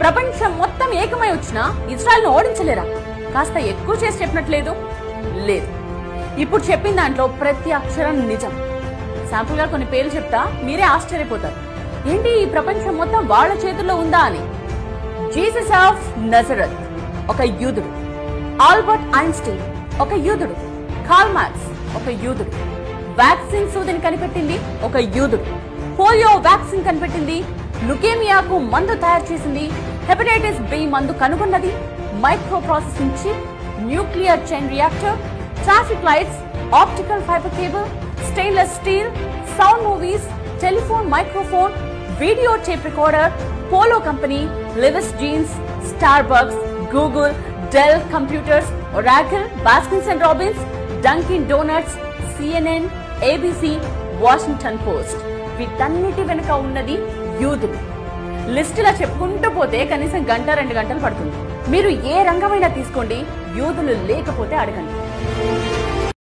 ప్రపంచం మొత్తం ఏకమై వచ్చినా ఇజ్రాయెల్ ను ఓడించలేరా? కాస్త ఎక్కువ చేసి చెప్పినట్లేదు? లేదు. ఇప్పుడు చెప్పిన దాంట్లో ప్రతి అక్షరం నిజం. శాంపుల్ గా కొన్ని పేర్లు చెప్తా, మీరే ఆశ్చర్యపోతారు. ఏంటి ఈ ప్రపంచం మొత్తం వాళ్ళ చేతుల్లో ఉందా అని. జీసస్ ఆఫ్ నజరత్ ఒక యూదుడు, ఆల్బర్ట్ ఐన్స్టీన్ ఒక యూదుడు, కార్ల్ మార్క్స్ ఒక యూదుడు, వ్యాక్సిన్ సూదిని కనిపెట్టింది ఒక యూదుడు, పోలియో వ్యాక్సిన్ కనిపెట్టింది, లుకేమియాకు మందు తయారు చేసింది, హెపటైటిస్ బి మందు కనుగొన్నది, micro processing chip, nuclear chain reactor, traffic lights, optical fibre cable, stainless steel, sound movies, telephone microphone, video tape recorder, Polo company, Levi's jeans, Starbucks, Google, Dell computers, Oracle, Baskin and Robbins, Dunkin Donuts, CNN, ABC, Washington Post. వీటన్నిటి వెనుక ఉన్నది యూదులు. లిస్టులా చెప్పుకుంటూ పోతే కనీసం 1-2 గంటలు పడుతుంది. మీరు ఏ రంగమైనా తీసుకోండి, యూదులు లేకపోతే అడగండి.